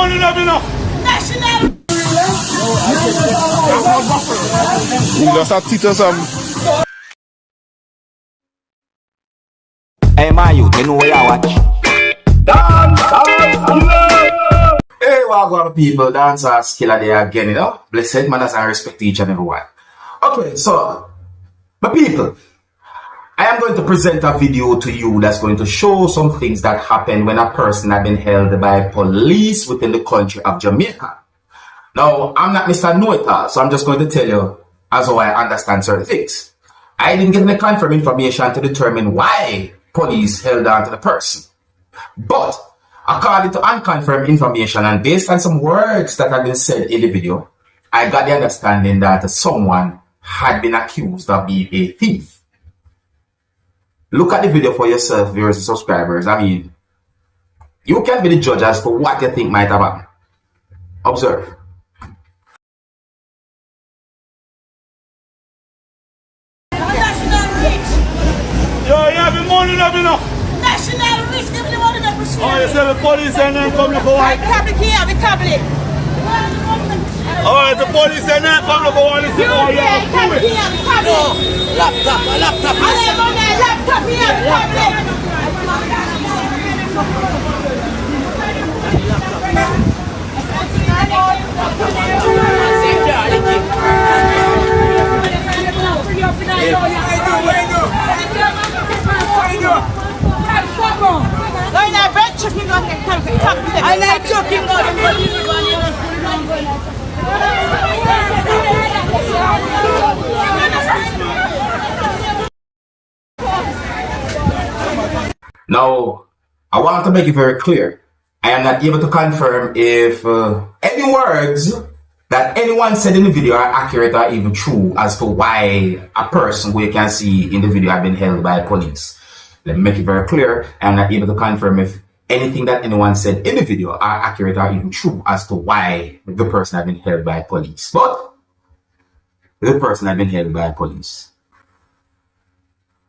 morning, National. You just have to teach us some. Hey, my youth, you know where you watch? Dancehall skilla! Hey, welcome people, Dancehall skilla there again, you know? Blessed manners and respect to each and every one. Okay, so, my people, I am going to present a video to you that's going to show some things that happen when a person has been held by police within the country of Jamaica. Now, I'm not Mr. Know-it-all, so I'm just going to tell you as how I understand certain things. I didn't get any confirmed information to determine why police held on to the person. But, according to unconfirmed information and based on some words that have been said in the video, I got the understanding that someone had been accused of being a thief. Look at the video for yourself, viewers and subscribers. I mean, you can be the judge as to what you think might have happened. Observe. Yo, you have the money, National. National risk, give me the money that we share. Oh, you say the police and then come look for I one. tablet here, the tablet. Oh, the police and then come look for one. You say, oh, yeah, do it. Here, the tablet. Laptop. I have on the laptop here, the tablet. Now, I want to make it very clear. I am not able to confirm if any words that anyone said in the video are accurate or even true as to why a person who you can see in the video have been held by police. Let me make it very clear. I am not able to confirm if anything that anyone said in the video are accurate or even true as to why the person has been held by police. But the person has been held by police.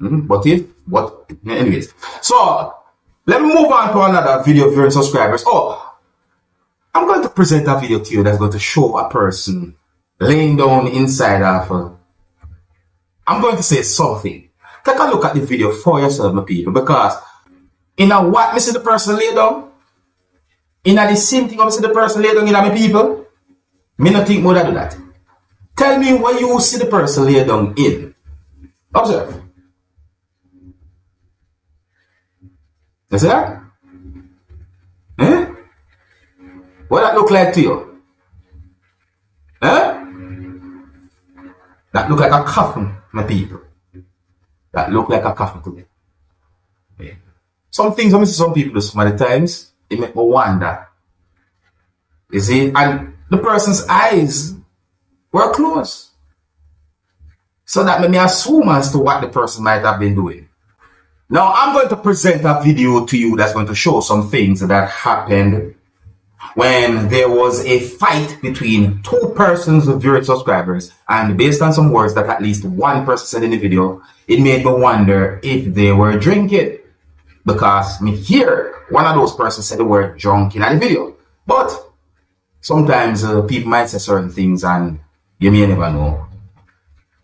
Anyways, so let me move on to another video, viewers and subscribers. Oh, I'm going to present a video to you that's going to show a person laying down inside of I'm going to say something. Take a look at the video for yourself, my people, because in a what me see the person lay down, in a the same thing I see the person lay down in my people, me not think more than that. Tell me where you see the person lay down in. Observe. You see that? Eh? What that look like to you? Eh? That look like a coffin, my people. That look like a coffin to me. Yeah. Some things I see some people do some of the times, it make me wonder. You see? And the person's eyes were closed. So that made me assume as to what the person might have been doing. Now, I'm going to present a video to you that's going to show some things that happened when there was a fight between two persons with viewers subscribers, and based on some words that at least one person said in the video, it made me wonder if they were drinking. Because me hear one of those persons said the word drunk in the video. But sometimes people might say certain things and you may never know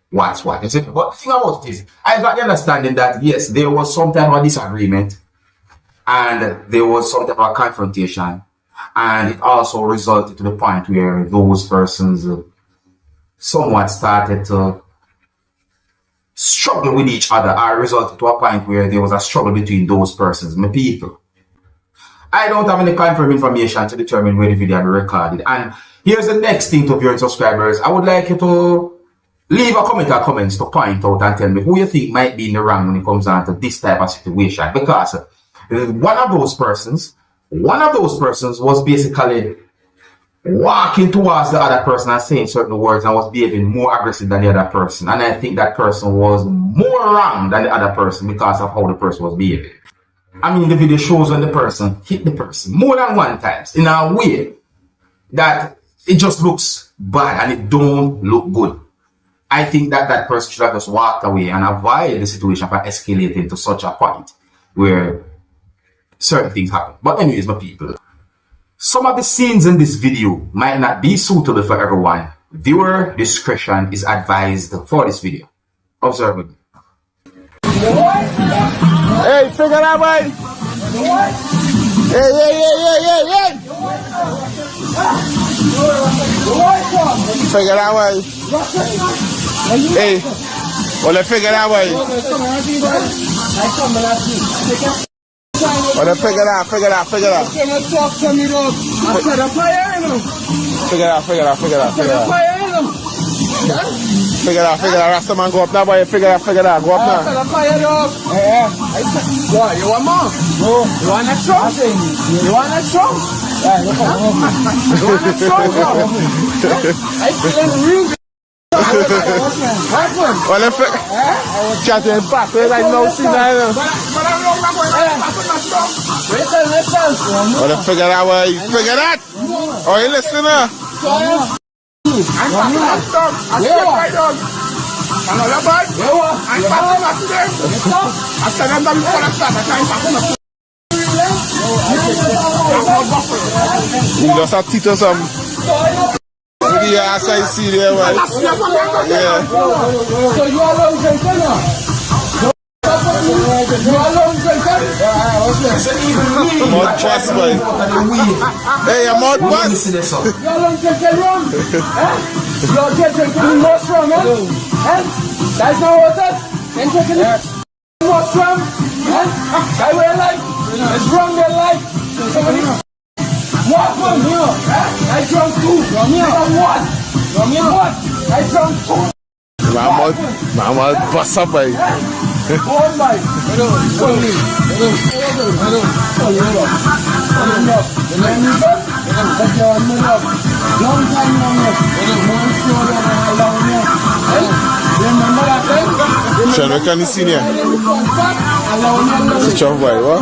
what's what. But the thing about it is, I got the understanding that yes, there was some type of disagreement and there was some type of confrontation, and it also resulted to the point where those persons somewhat started to struggle with each other, or resulted to a point where there was a struggle between those persons, my people. I don't have any confirmed information to determine where the video had been recorded. And here's the next thing to viewers and subscribers. I would like you to leave a comment or comments to point out and tell me who you think might be in the wrong when it comes down to this type of situation. Because one of those persons was basically walking towards the other person and saying certain words and was behaving more aggressive than the other person. And I think that person was more wrong than the other person because of how the person was behaving. I mean, the video shows when the person hit the person more than one time in a way that it just looks bad and it don't look good. I think that that person should have just walked away and avoid the situation from escalating to such a point where certain things happen. But anyways, my people, Some of the scenes in this video might not be suitable for everyone. Viewer discretion is advised for this video. Observe it. Hey, figure that way. Hey. Figure that way. Hey, well, let's figure that way. Well, let's figure that. Figure that. Rasta man, go up that way. Figure that. Go up now. What? You want more? No. You want extra? You want extra? Yeah, you want extra? I still in the room. Well, let's chatting back. Like no see that. Well, let's figure that way. Figure that. Oh, you listener? You just have to teach us some. Yeah, I see there. Yeah. So you alone can tell her? You alone can tell her? Mud bus, boy. Hey, a mud bus. You alone can tell wrong? You're taking what's wrong, eh? That's not what it is. Then taking what's wrong? That way life. It's wrong their life. Somebody what one here? I drunk too. What? I drunk too. My mud bus up, boy. One life. Shall we can you see here? Switch off, boy, what?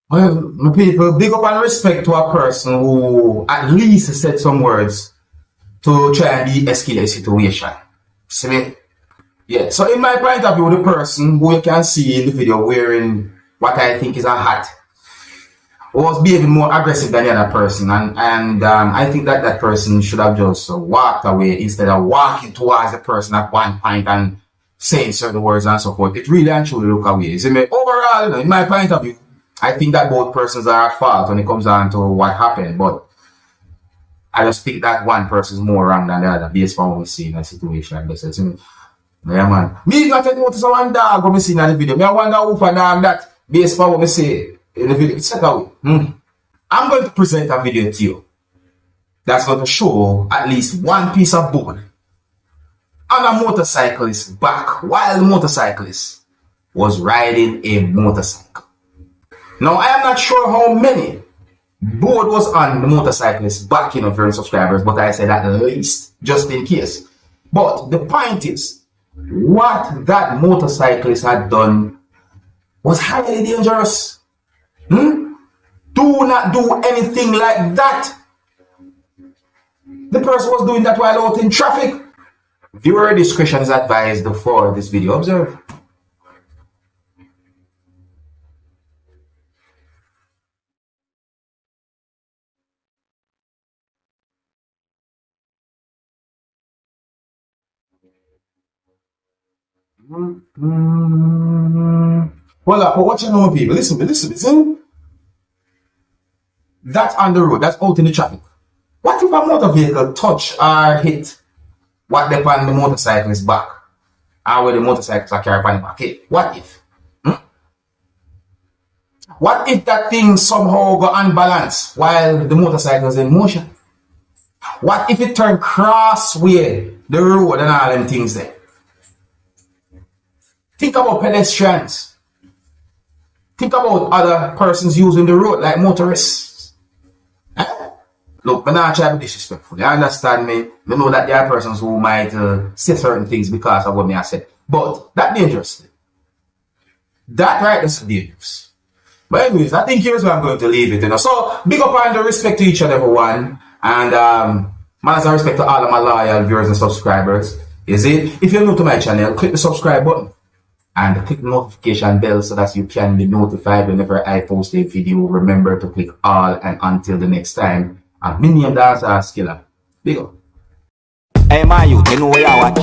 Well, my people, big up and respect to a person who at least said some words to try and de-escalate the situation. See me? Yeah, so in my point of view, the person who you can see in the video wearing what I think is a hat was behaving more aggressive than the other person, and I think that person should have just walked away instead of walking towards the person at one point and saying certain words and so forth. It really and truly look away. See me? Overall, in my point of view, I think that both persons are at fault when it comes down to what happened, but I just think that one person is more wrong than the other based on what we see in a situation like this. See me? Yeah, man. Me not take notice of one dog when we see in the video. Me I wonder who for dog that based on what we see in the video. It's like a I'm going to present a video to you that's going to show at least one piece of bone on a motorcyclist's back while the motorcyclist was riding a motorcycle. Now, I am not sure how many board was on the motorcyclist's back, you know, for subscribers, but I said at least, just in case. But the point is, what that motorcyclist had done was highly dangerous. Do not do anything like that. The person was doing that while out in traffic. Viewer discretion is advised for this video. Observe. Well, but what you know, people, listen. That's on the road, that's out in the traffic. What if a motor vehicle touch or hit what they on the motorcyclist's back? Or where the motorcycles are carrying on the back? Okay, what if? What if that thing somehow go unbalanced while the motorcycle is in motion? What if it turn crossway the road and all them things there? Think about pedestrians. Think about other persons using the road like motorists. Look, I'm not trying to be disrespectful. You understand me? You know that there are persons who might say certain things because of what me I said. But that's dangerous. That right is dangerous. But anyways, I think here's where I'm going to leave it, you know. So, big up and respect to each and everyone. And, man, as I respect to all of my loyal viewers and subscribers, is it? If you're new to my channel, click the subscribe button. And click the notification bell so that you can be notified whenever I post a video. Remember to click all, and until the next time, I'm Dancehall Skilla. Big up. Hey, my youth, you know where you are.